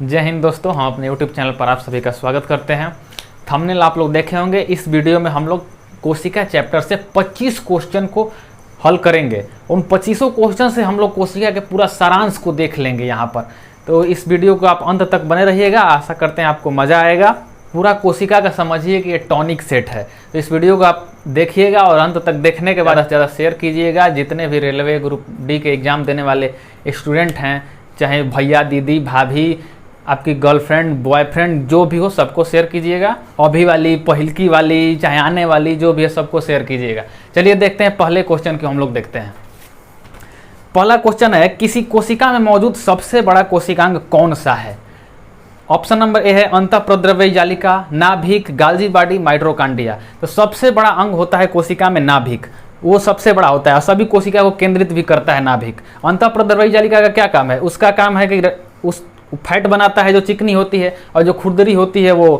जय हिंद दोस्तों, हम अपने YouTube चैनल पर आप सभी का स्वागत करते हैं। थंबनेल आप लोग देखे होंगे। इस वीडियो में हम लोग कोशिका चैप्टर से 25 क्वेश्चन को हल करेंगे। उन 25 क्वेश्चन से हम लोग कोशिका के पूरा सारांश को देख लेंगे यहाँ पर। तो इस वीडियो को आप अंत तक बने रहिएगा। आशा करते हैं आपको मज़ा आएगा। पूरा कोशिका का समझिए कि ये टॉनिक सेट है। तो इस वीडियो को आप देखिएगा और अंत तक देखने के बाद ज़्यादा से ज़्यादा शेयर कीजिएगा। जितने भी रेलवे ग्रुप डी के एग्ज़ाम देने वाले स्टूडेंट हैं, चाहे भैया, दीदी, भाभी, आपकी गर्लफ्रेंड, बॉयफ्रेंड, जो भी हो, सबको शेयर कीजिएगा। अभी वाली, पहिलकी वाली, चाहे आने वाली, जो भी है सबको शेयर कीजिएगा। चलिए देखते हैं पहले क्वेश्चन को हम लोग देखते हैं। पहला क्वेश्चन है, किसी कोशिका में मौजूद सबसे बड़ा कोशिकांग कौन सा है? ऑप्शन नंबर ए है अंतःप्रद्रव्य जालिका, नाभिक, गाल्जी बॉडी, माइटोकॉन्ड्रिया। तो सबसे बड़ा अंग होता है कोशिका में नाभिक, वो सबसे बड़ा होता है और सभी कोशिका को केंद्रित भी करता है नाभिक। अंतःप्रद्रव्य जालिका का क्या काम है? उसका काम है कि उस फैट बनाता है जो चिकनी होती है, और जो खुरदरी होती है वो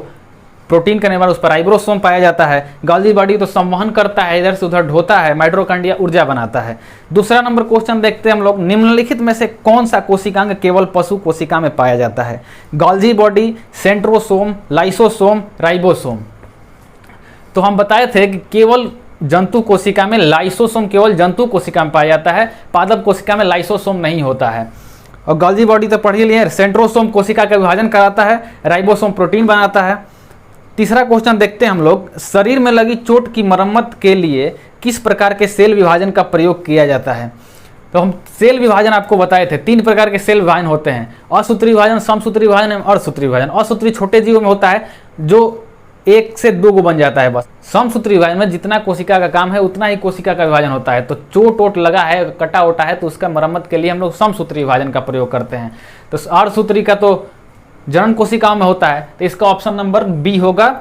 प्रोटीन करने वाला, उस पर राइबोसोम पाया जाता है। गाल्जी बॉडी तो संवहन करता है, इधर से उधर ढोता है। माइटोकॉन्ड्रिया ऊर्जा बनाता है। दूसरा नंबर क्वेश्चन देखते हैं हम लोग, निम्नलिखित में से कौन सा कोशिकांग केवल पशु कोशिका में पाया जाता है? गाल्जी बॉडी, सेंट्रोसोम, लाइसोसोम, राइबोसोम। तो हम बताए थे कि केवल जंतु कोशिका में लाइसोसोम केवल जंतु कोशिका में पाया जाता है, पादप कोशिका में लाइसोसोम नहीं होता है। और गाल्जी बॉडी तो पढ़ ही लिए। सेंट्रोसोम कोशिका का विभाजन कराता है, राइबोसोम प्रोटीन बनाता है। तीसरा क्वेश्चन देखते हैं हम लोग, शरीर में लगी चोट की मरम्मत के लिए किस प्रकार के सेल विभाजन का प्रयोग किया जाता है? तो हम सेल विभाजन आपको बताए थे, 3 प्रकार के सेल विभाजन होते हैं, असूत्री विभाजन, समसूत्री विभाजन एवं अर्धसूत्री विभाजन। असूत्री छोटे जीवों में होता है जो 1 से 2 को बन जाता है बस। समसूत्री विभाजन में जितना कोशिका का काम है उतना ही कोशिका का विभाजन होता है। तो चोट वोट लगा है, कटा वोटा है, तो उसका मरम्मत के लिए हम लोग समसूत्री विभाजन का प्रयोग करते हैं। तो अर्धसूत्री का तो जनन कोशिकाओं में होता है, तो इसका ऑप्शन नंबर बी होगा,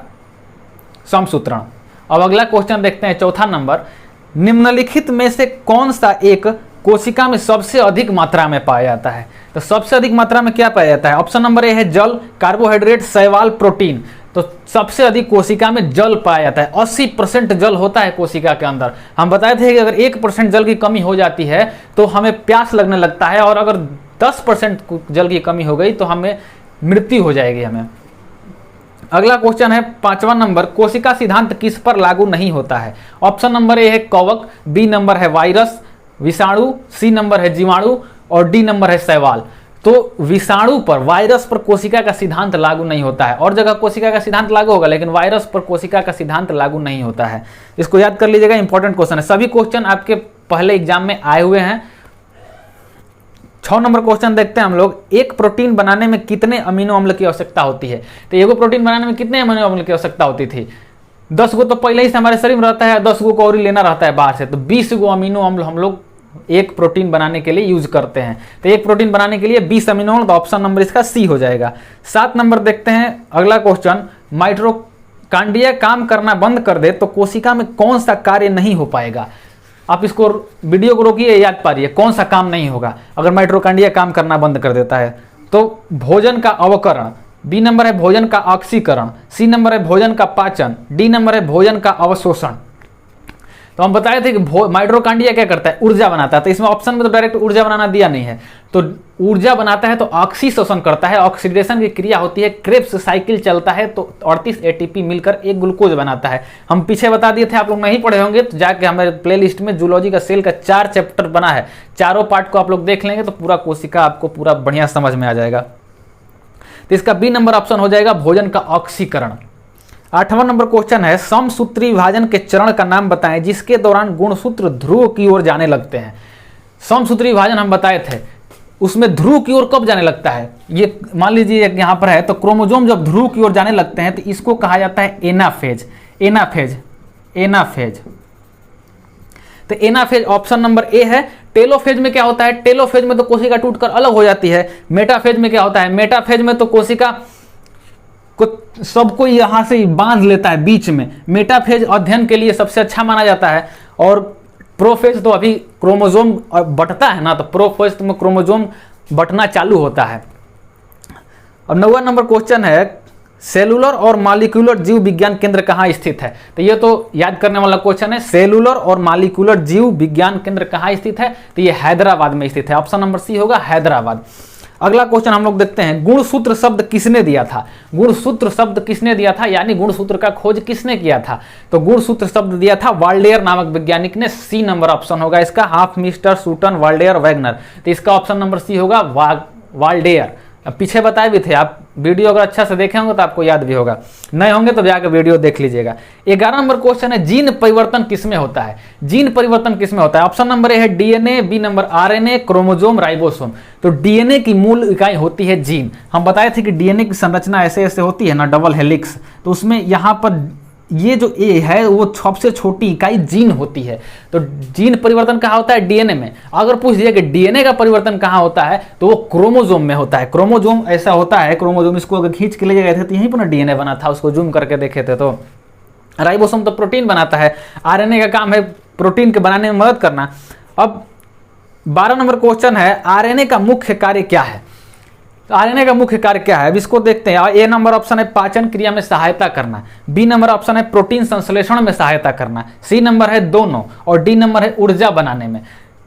समसूत्रण। अब अगला क्वेश्चन देखते हैं, चौथा नंबर, निम्नलिखित में से कौन सा एक कोशिका में सबसे अधिक मात्रा में पाया जाता है? तो सबसे अधिक मात्रा में क्या पाया जाता है? ऑप्शन नंबर ए है जल, कार्बोहाइड्रेट, शैवाल, प्रोटीन। तो सबसे अधिक कोशिका में जल पाया जाता है। 80% जल होता है कोशिका के अंदर। हम बताए थे कि अगर 1% जल की कमी हो जाती है तो हमें प्यास लगने लगता है, और अगर 10% जल की कमी हो गई तो हमें मृत्यु हो जाएगी हमें। अगला क्वेश्चन है 5वां नंबर, कोशिका सिद्धांत किस पर लागू नहीं होता है? ऑप्शन नंबर ए है कवक, बी नंबर है वायरस, विषाणु, सी नंबर है जीवाणु और डी नंबर है शैवाल। तो विषाणु पर, वायरस पर कोशिका का सिद्धांत लागू नहीं होता है। और जगह कोशिका का सिद्धांत लागू होगा, लेकिन वायरस पर कोशिका का सिद्धांत लागू नहीं होता है। इसको याद कर लीजिएगा, इंपॉर्टेंट क्वेश्चन है। सभी क्वेश्चन आपके पहले एग्जाम में आए हुए हैं। 6 नंबर क्वेश्चन देखते हैं हम लोग, एक प्रोटीन बनाने में कितने अमीनो अम्ल की आवश्यकता होती है? तो एगो प्रोटीन बनाने में कितने अमीनो अम्ल की आवश्यकता होती थी? 10 गो तो पहले ही से हमारे शरीर में रहता है, 10 गो को और लेना रहता है बाहर से। तो 20 गो अमीनो अम्ल हम लोग एक प्रोटीन बनाने के लिए यूज करते हैं। तो एक प्रोटीन बनाने के लिए 20 अमीनो अम्ल, तो ऑप्शन नंबर इसका सी हो जाएगा। 7 नंबर देखते हैं अगला क्वेश्चन, माइटोकॉन्ड्रिया काम करना बंद कर दे तो कोशिका में कौन सा कार्य नहीं हो पाएगा? आप इसको वीडियो को रोकिए, याद पारिए कौन सा काम नहीं होगा अगर माइटोकॉन्ड्रिया काम करना बंद कर देता है। तो भोजन का अवकरण, बी नंबर है भोजन का ऑक्सीकरण, सी नंबर है भोजन का पाचन, डी नंबर है भोजन का अवशोषण। तो हम बताए थे कि माइटोकॉन्ड्रिया क्या करता है? ऊर्जा बनाता है। तो इसमें ऑप्शन में तो डायरेक्ट ऊर्जा बनाना दिया नहीं है। तो ऊर्जा बनाता है तो ऑक्सीशोषण करता है, ऑक्सीडेशन की क्रिया होती है, क्रेब्स साइकिल चलता है, तो 38 एटीपी मिलकर एक ग्लूकोज बनाता है। हम पीछे बता दिए थे, आप लोग नहीं पढ़े होंगे तो जाके हमारे प्लेलिस्ट में जूलॉजी का सेल का 4 चैप्टर बना है। चारों पार्ट को आप लोग देख लेंगे तो पूरा कोशिका आपको पूरा बढ़िया समझ में आ जाएगा। तो इसका बी नंबर ऑप्शन हो जाएगा, भोजन का ऑक्सीकरण। 8वां नंबर क्वेश्चन है, समसूत्री विभाजन के चरण का नाम बताएं जिसके दौरान गुणसूत्र ध्रुव की ओर जाने लगते हैं। समसूत्री विभाजन हम बताए थे, उसमें ध्रुव की ओर कब जाने लगता है? ये मान लीजिए यहाँ पर है, तो क्रोमोसोम जब ध्रुव की ओर जाने लगते हैं तो इसको कहा जाता है एनाफेज। Anaphase, anaphase. तो एनाफेज ऑप्शन नंबर ए है। टेलोफेज में क्या होता है? टेलोफेज में तो कोशिका टूटकर अलग हो जाती है। मेटाफेज में क्या होता है? मेटाफेज में तो कोशिका सबको यहां से बांध लेता है बीच में। मेटाफेज अध्ययन के लिए सबसे अच्छा माना जाता है। और प्रोफेज तो अभी क्रोमोसोम बंटता है ना, तो प्रोफेज में क्रोमोसोम बंटना चालू होता है। और 9वां नंबर क्वेश्चन है, सेलुलर और मॉलिक्यूलर जीव विज्ञान केंद्र कहाँ स्थित है? तो ये तो याद करने वाला क्वेश्चन है। सेलुलर और मॉलिक्यूलर जीव विज्ञान केंद्र कहाँ स्थित है? तो ये हैदराबाद में स्थित है। ऑप्शन नंबर सी होगा, हैदराबाद। अगला क्वेश्चन हम लोग देखते हैं, गुणसूत्र शब्द किसने दिया था? गुणसूत्र शब्द किसने दिया था, यानी गुणसूत्र का खोज किसने किया था? तो गुणसूत्र शब्द दिया था वाल्डेयर नामक वैज्ञानिक ने। सी नंबर ऑप्शन होगा इसका, हाफ मिस्टर सूटन वाल्डेयर वैगनर। तो इसका ऑप्शन नंबर सी होगा वाल्डेयर। अब पीछे बताए भी थे आप, वीडियो अगर अच्छा से देखे होंगे तो आपको याद भी होगा, नए होंगे तो जाकर वीडियो देख लीजिएगा। 11 नंबर क्वेश्चन है, जीन परिवर्तन किसमें होता है? जीन परिवर्तन किसमें होता है? ऑप्शन नंबर ए है DNA, B number RNA, chromosome, ribosome. तो डीएनए की मूल इकाई होती है जीन। हम बताए थे कि डीएनए की संरचना ऐसे ऐसे होती है ना, डबल हेलिक्स। तो उसमें यहाँ पर ये जो ए है वो सबसे छोटी इकाई जीन होती है। तो जीन परिवर्तन कहाँ होता है? डीएनए में। अगर पूछ दिया कि डीएनए का परिवर्तन कहाँ होता है, तो वो क्रोमोसोम में होता है। क्रोमोसोम ऐसा होता है, क्रोमोसोम इसको अगर खींच के ले गए थे तो यहीं पर ना डीएनए बना था, उसको जूम करके देखे थे। तो राइबोसोम तो प्रोटीन बनाता है, आरएनए का काम है प्रोटीन के बनाने में मदद करना। अब 12 नंबर क्वेश्चन है, आरएनए का मुख्य कार्य क्या है? तो आरएनए का मुख्य कार्य क्या है, अब इसको देखते हैं। ए नंबर ऑप्शन है पाचन क्रिया में सहायता करना, बी नंबर ऑप्शन है प्रोटीन संश्लेषण में सहायता करना, सी नंबर है दोनों, और डी नंबर है ऊर्जा बनाने में।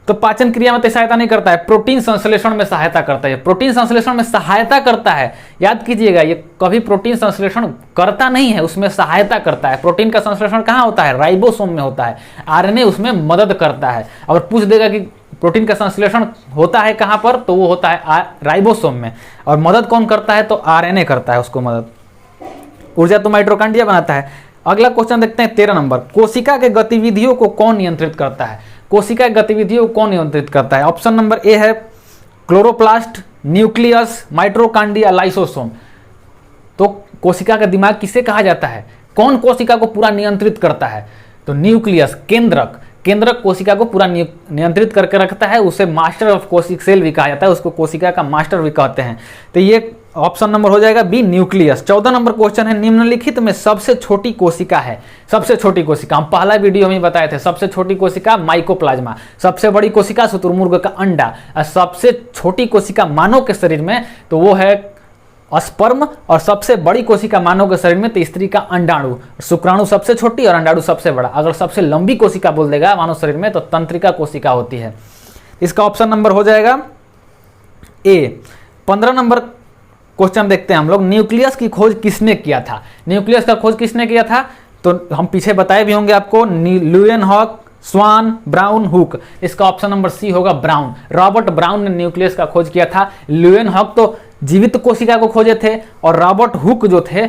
तो पाचन क्रिया में तो सहायता नहीं करता है, प्रोटीन संश्लेषण में सहायता करता है। प्रोटीन संश्लेषण में सहायता करता है, याद कीजिएगा, ये कभी प्रोटीन संश्लेषण करता नहीं है, उसमें सहायता करता है। प्रोटीन का संश्लेषण कहाँ होता है? राइबोसोम में होता है। आरएनए उसमें मदद करता है। और पूछ देगा कि प्रोटीन का संश्लेषण होता है कहाँ पर, तो वो होता है राइबोसोम में। और मदद कौन करता है? तो आरएनए करता है उसको मदद। ऊर्जा तो माइटोकॉन्ड्रिया बनाता है। अगला क्वेश्चन देखते हैं 13 नंबर, कोशिका के गतिविधियों को कौन नियंत्रित करता है? कोशिका की गतिविधियों को कौन नियंत्रित करता है? ऑप्शन नंबर ए है क्लोरोप्लास्ट, न्यूक्लियस, माइटोकॉन्ड्रिया, लाइसोसोम। तो कोशिका का दिमाग किसे कहा जाता है? कौन कोशिका को पूरा नियंत्रित करता है? तो न्यूक्लियस, केंद्रक। केंद्रक कोशिका को पूरा नियंत्रित करके रखता है, उसे मास्टर ऑफ कोशिक सेल भी कहा जाता है, उसको कोशिका का मास्टर भी कहते हैं। तो ये ऑप्शन नंबर हो जाएगा बी, न्यूक्लियस। 14 नंबर क्वेश्चन है, निम्नलिखित में सबसे छोटी कोशिका है? सबसे छोटी कोशिका हम पहला वीडियो में बताए थे, सबसे छोटी कोशिका माइकोप्लाज्मा, सबसे बड़ी कोशिका शुतुरमुर्ग का अंडा, और सबसे छोटी कोशिका मानव के शरीर में तो वो है स्पर्म, और सबसे बड़ी कोशिका मानव के शरीर में तो स्त्री का अंडाणु। शुक्राणु सबसे छोटी और अंडाणु सबसे बड़ा। अगर सबसे लंबी कोशिका बोल देगा मानव शरीर में तो तंत्रिका कोशिका होती है। इसका ऑप्शन नंबर हो जाएगा ए। 15 नंबर क्वेश्चन देखते हैं हम लोग, न्यूक्लियस की खोज किसने किया था? न्यूक्लियस का खोज किसने किया था? तो हम पीछे बताए भी होंगे आपको, ल्यूएनहॉक, स्वान, ब्राउन, हुक। इसका ऑप्शन नंबर सी होगा ब्राउन। रॉबर्ट ब्राउन ने न्यूक्लियस का खोज किया था। ल्यूएनहॉक तो जीवित कोशिका को खोजे थे, और रॉबर्ट हुक जो थे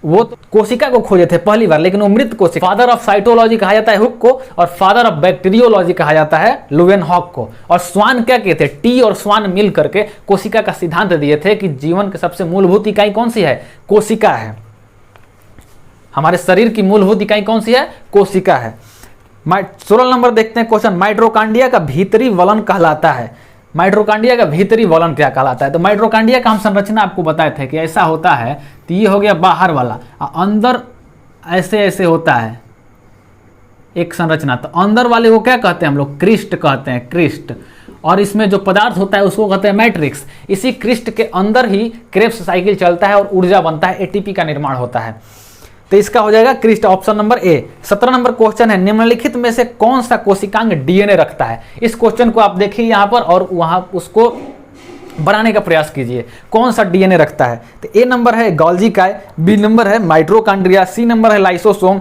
वो कोशिका को खोजे थे पहली बार, लेकिन वो मृत कोशिका। फादर ऑफ साइटोलॉजी कहा जाता है हुक को, और फादर ऑफ बैक्टीरियोलॉजी कहा जाता है ल्यूएनहॉक को। और स्वान क्या किए थे? टी और स्वान मिल करके कोशिका का सिद्धांत दिए थे कि जीवन की सबसे मूलभूत इकाई कौन सी है? कोशिका है। हमारे शरीर की मूलभूत इकाई कौन सी है? कोशिका है। 16 नंबर देखते हैं क्वेश्चन, माइटोकॉन्ड्रिया का भीतरी वलन कहलाता है। माइटोकॉन्ड्रिया का भीतरी वलन क्या कहलाता है? तो माइटोकॉन्ड्रिया का हम संरचना आपको बताए थे कि ऐसा होता है। तो ये हो गया बाहर वाला, अंदर ऐसे ऐसे होता है एक संरचना। तो अंदर वाले को क्या कहते हैं हम लोग? क्रिस्ट कहते हैं, क्रिस्ट। और इसमें जो पदार्थ होता है उसको कहते हैं मैट्रिक्स। इसी क्रिस्ट के अंदर ही क्रेब्स साइकिल चलता है और ऊर्जा बनता है, एटीपी का निर्माण होता है। तो इसका हो जाएगा क्रिस्ट, option number A. 17 number question है, निम्नलिखित में से कौन सा कोशिकांग डीएनए रखता है? इस क्वेश्चन को आप देखिए यहाँ पर और वहां उसको बनाने का प्रयास कीजिए। कौन सा डीएनए रखता है? तो ए नंबर है गोल्जी काय, बी नंबर है माइटोकॉन्ड्रिया, सी नंबर है लाइसोसोम,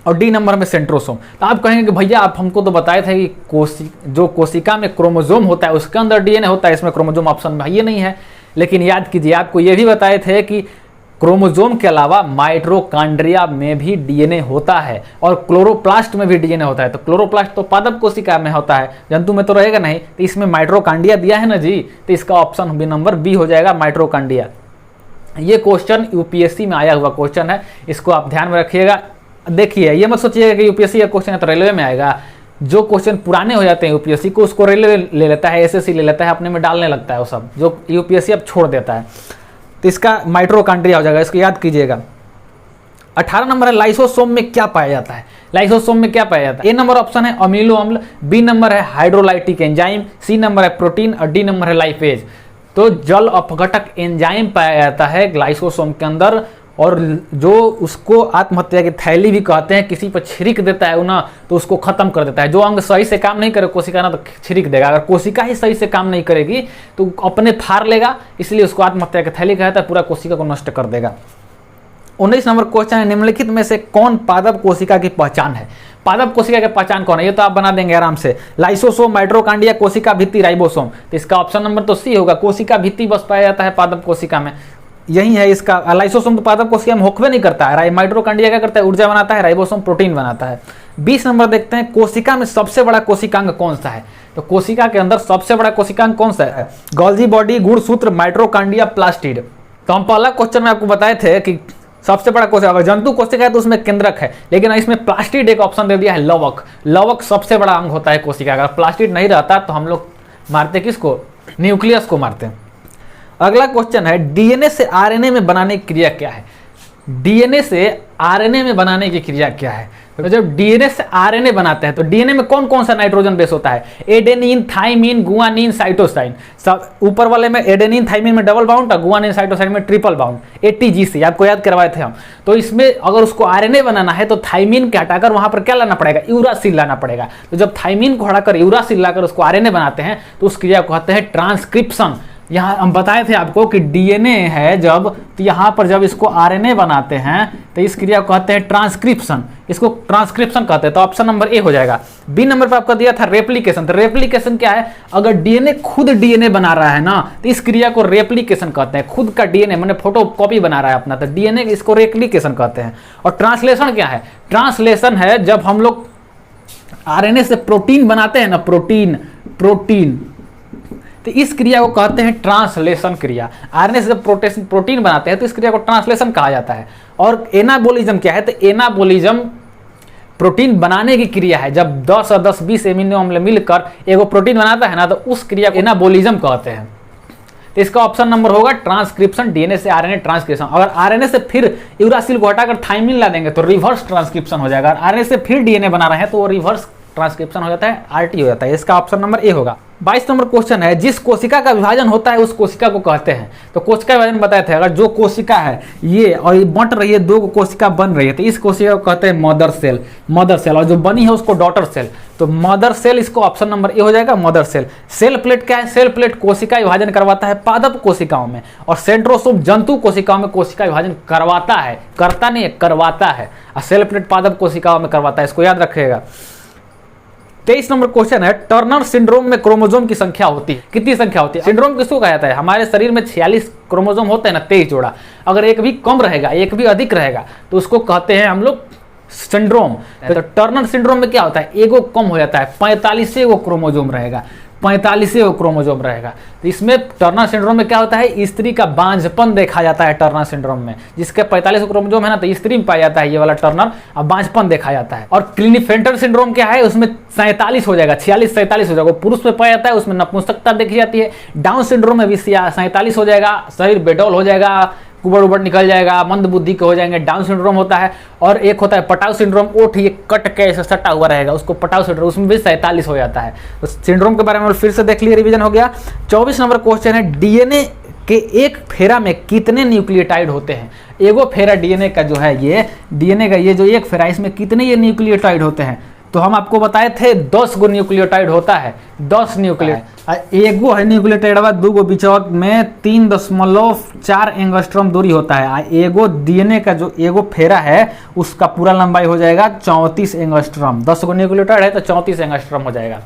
और डी नंबर में सेंट्रोसोम। तो आप कहेंगे कि भैया आप हमको तो बताए थे कि जो कोशिका में क्रोमोसोम होता है उसके अंदर डीएनए होता है, इसमें क्रोमोसोम ऑप्शन में ये नहीं है। लेकिन याद कीजिए, आपको ये भी बताए थे कि क्रोमोसोम के अलावा माइटोकॉन्ड्रिया में भी डीएनए होता है, और क्लोरोप्लास्ट में भी डीएनए होता है। तो क्लोरोप्लास्ट तो पादप कोशिका में होता है, जंतु में तो रहेगा नहीं। तो इसमें माइटोकॉन्ड्रिया दिया है ना जी, तो इसका ऑप्शन बी नंबर बी हो जाएगा, माइटोकॉन्ड्रिया। ये क्वेश्चन यूपीएससी में आया हुआ क्वेश्चन है, इसको आप ध्यान में रखिएगा। देखिए, ये मत सोचिएगा कि यूपीएससी का क्वेश्चन है तो रेलवे में आएगा। जो क्वेश्चन पुराने हो जाते हैं यूपीएससी को, उसको रेलवे ले लेता है, एसएससी ले लेता है, अपने में डालने लगता है वो सब, जो यूपीएससी अब छोड़ देता है। तो इसका माइटोकॉन्ड्रिया हो जाएगा, इसको याद कीजिएगा। 18 नंबर है, लाइसोसोम में क्या पाया जाता है? लाइसोसोम में क्या पाया जाता है? ए नंबर ऑप्शन है अमीनो अम्ल, बी नंबर है हाइड्रोलाइटिक एंजाइम, सी नंबर है प्रोटीन, और डी नंबर है लाइपेज। तो जल अपघटक एंजाइम पाया जाता है लाइसोसोम के अंदर, और जो उसको आत्महत्या की थैली भी कहते हैं, किसी पर छिड़क देता है ना तो उसको खत्म कर देता है। जो अंग सही से काम नहीं करे कोशिका ना तो छिड़क देगा, अगर कोशिका ही सही से काम नहीं करेगी तो अपने फाड़ लेगा, इसलिए उसको आत्महत्या की थैली कहता है, पूरा कोशिका को नष्ट कर देगा। 19 नंबर क्वेश्चन है, निम्नलिखित में से कौन पादप कोशिका की पहचान है? पादप कोशिका की पहचान कौन है? ये तो आप बना देंगे आराम से, लाइसोसोम, माइटोकॉन्ड्रिया, कोशिका भित्ति, राइबोसोम। तो इसका ऑप्शन नंबर तो सी होगा, कोशिका भित्ति बस पाया जाता है पादप कोशिका में, यही है इसका। लाइसोसोम तो पादप कोशिका में होकवे नहीं करता है, माइटोकॉन्ड्रिया क्या करता है, ऊर्जा बनाता है, राइबोसोम प्रोटीन बनाता है। 20 नंबर देखते हैं, कोशिका में सबसे बड़ा कोशिकांग कौन सा है? तो कोशिका के अंदर सबसे बड़ा कोशिकांग कौन सा है? गोल्गी बॉडी, गुणसूत्र, माइटोकॉन्ड्रिया, प्लास्टिड। तो हम पहला क्वेश्चन में आपको बताए थे कि सबसे बड़ा कोशिका, अगर जंतु कोशिका है तो उसमें केंद्रक है, लेकिन इसमें प्लास्टिड एक ऑप्शन दे दिया है, लवक। लवक सबसे बड़ा अंग होता है कोशिका का। अगर प्लास्टिड नहीं रहता तो हम लोग मारते किसको? न्यूक्लियस को मारते हैं। अगला क्वेश्चन है, डीएनए से आरएनए में बनाने की क्रिया क्या है? डीएनए से आरएनए में बनाने की क्रिया क्या है? तो जब डीएनए से आरएनए बनाते हैं तो डीएनए में कौन कौन सा नाइट्रोजन बेस होता है? Adenine, thymine, guanine, cytosine. सब ऊपर वाले में एडेनिन थाइमिन में डबल बाउंड और गुआनिन साइटोसाइन में ट्रिपल बाउंड, एटीजीसी आपको याद करवाए थे हम। तो इसमें अगर उसको आरएनए बनाना है तो थाइमिन के हटाकर वहां पर क्या लाना पड़ेगा? यूरासिल लाना पड़ेगा। तो जब थाइमिन को हटाकर यूरासिल लाकर उसको आरएनए बनाते हैं तो उस क्रिया को कहते हैं ट्रांसक्रिप्शन। यहाँ हम बताए थे आपको कि डीएनए है जब, तो यहाँ पर जब इसको आरएनए बनाते हैं तो इस क्रिया को कहते हैं ट्रांसक्रिप्शन, इसको ट्रांसक्रिप्शन कहते हैं। तो ऑप्शन नंबर ए हो जाएगा। बी नंबर पर आपका दिया था रेप्लिकेशन। तो रेप्लिकेशन क्या है? अगर डीएनए खुद डीएनए बना रहा है ना तो इस क्रिया को रेप्लिकेशन कहते हैं। खुद का डीएनए मैंने फोटो कॉपी बना रहा है अपना, तो डीएनए इसको रेप्लिकेशन कहते हैं। और ट्रांसलेशन क्या है? ट्रांसलेशन है जब हम लोग आरएनए से प्रोटीन बनाते हैं ना, प्रोटीन, तो इस क्रिया को कहते हैं ट्रांसलेशन क्रिया। आरएनए से जब प्रोटीन बनाते हैं तो इस क्रिया को ट्रांसलेशन कहा जाता है। और एनाबोलिज्म क्या है? तो एनाबोलिज्म प्रोटीन बनाने की क्रिया है। जब 10 और 10 20 एमिनो अम्ल मिलकर एगो प्रोटीन बनाता है ना तो उस क्रिया को एनाबोलिज्म कहते हैं। तो इसका ऑप्शन नंबर होगा ट्रांसक्रिप्शन, डीएनए से आरएनए ट्रांसक्रिप्शन। अगर आरएनए से फिर यूरासिल को हटाकर थाइमिन ला देंगे तो रिवर्स ट्रांसक्रिप्शन हो जाएगा। आरएनए से फिर डीएनए बना रहे हैं तो वो रिवर्स ट्रांसक्रिप्शन हो जाता है, आरटी हो जाता है। इसका ऑप्शन नंबर ए होगा। 22 नंबर क्वेश्चन है, जिस कोशिका का विभाजन होता है उस कोशिका को कहते हैं। तो कोशिका विभाजन बताए थे, अगर जो कोशिका है ये और ये बंट रही है, दो कोशिका बन रही है तो इस कोशिका को कहते हैं मदर सेल, और जो बनी है उसको डॉटर सेल। तो मदर सेल, इसको ऑप्शन नंबर ए हो जाएगा, मदर सेल। सेल प्लेट क्या है? सेल प्लेट कोशिका विभाजन करवाता है पादप कोशिकाओं में, और सेंट्रोसोम जंतु कोशिकाओं में कोशिका विभाजन करवाता है, करता नहीं है, करवाता है। और सेल प्लेट पादप कोशिकाओं में करवाता है, इसको याद रखिएगा। 23 नंबर क्वेश्चन है, टर्नर सिंड्रोम में क्रोमोसोम की संख्या होती है, कितनी संख्या होती है? सिंड्रोम किसको कहा जाता है? हमारे शरीर में 46 क्रोमोसोम होते हैं ना, 23 जोड़ा। अगर एक भी कम रहेगा, एक भी अधिक रहेगा तो उसको कहते हैं हम लोग सिंड्रोम। तो टर्नर सिंड्रोम में क्या होता है? एगो कम हो जाता है, 45 क्रोमोसोम रहेगा, 45 क्रोमोसोम रहेगा। तो इसमें टर्नर सिंड्रोम में क्या होता है? स्त्री का बांझपन देखा जाता है टर्नर सिंड्रोम में। जिसके 45 क्रोमोसोम है ना तो स्त्री में पाया जाता है ये वाला टर्नर, अब बांझपन देखा जाता है। और क्लिनीफेंटर सिंड्रोम क्या है? उसमें 47 हो जाएगा, 46 47 हो जाएगा, पुरुष में पाया जाता है, उसमें नपुंसकता देखी जाती है। डाउन सिंड्रोम में भी 47 हो जाएगा, शरीर बेडौल हो जाएगा, कुबड़ उबड़ निकल जाएगा, मंद बुद्धि के हो जाएंगे, डाउन सिंड्रोम होता है। और एक होता है पटाव सिंड्रोम, ओठ ये कट के ऐसे सटा हुआ रहेगा, उसको पटाव सिंड्रोम, उसमें भी 47 हो जाता है। तो सिंड्रोम के बारे में फिर से देख लिए, रिवीजन हो गया। 24 नंबर क्वेश्चन है, डीएनए के एक फेरा में कितने न्यूक्लियोटाइड होते हैं? एगो फेरा डीएनए का जो है, ये डीएनए का ये जो एक फेरा, इसमें कितने ये न्यूक्लियोटाइड होते हैं? तो हम आपको बताए थे 10 गो न्यूक्लियोटाइड होता है, 10 न्यूक्लियोटाइड। एगो है न्यूक्लियोटाइड, दो गो बीच में 3.4 एंगस्ट्रॉम दूरी होता है। एगो डीएनए का जो एगो फेरा है उसका पूरा लंबाई हो जाएगा 34 एंगस्ट्रॉम। 10 गो न्यूक्लियोटाइड है तो 34 एंगस्ट्रॉम हो जाएगा।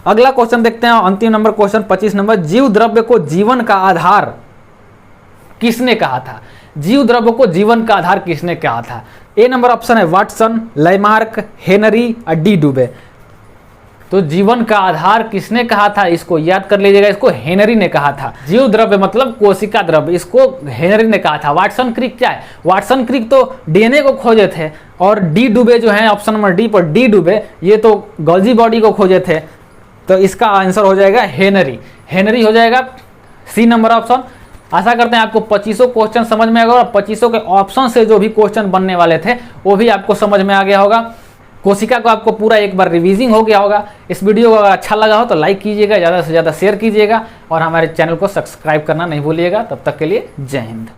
अगला क्वेश्चन देखते हैं, अंतिम नंबर क्वेश्चन 25 नंबर, जीव द्रव्य को जीवन का आधार किसने कहा था? जीव द्रव्य को जीवन का आधार किसने कहा था? ए नंबर ऑप्शन है वाटसन, लामार्क, हेनरी और डी डुबे। तो जीवन का आधार किसने कहा था? इसको याद कर लीजिएगा, इसको हेनरी ने कहा था। जीव द्रव्य मतलब कोशिका द्रव्य, इसको हेनरी ने कहा था। वाटसन क्रिक क्या है? वाटसन क्रिक तो डीएनए को खोजे थे, और डी डुबे जो है ऑप्शन नंबर डी पर, डी डुबे ये तो गोल्गी बॉडी को खोजे थे। तो इसका आंसर हो जाएगा हेनरी, हेनरी हो जाएगा सी नंबर ऑप्शन। आशा करते हैं आपको 25 क्वेश्चन समझ में आ गया, और 25 के ऑप्शन से जो भी क्वेश्चन बनने वाले थे वो भी आपको समझ में आ गया होगा। कोशिका को आपको पूरा एक बार रिवीजिंग हो गया होगा। इस वीडियो को अगर अच्छा लगा हो तो लाइक कीजिएगा, ज़्यादा से ज़्यादा शेयर कीजिएगा, और हमारे चैनल को सब्सक्राइब करना नहीं भूलिएगा। तब तक के लिए जय हिंद।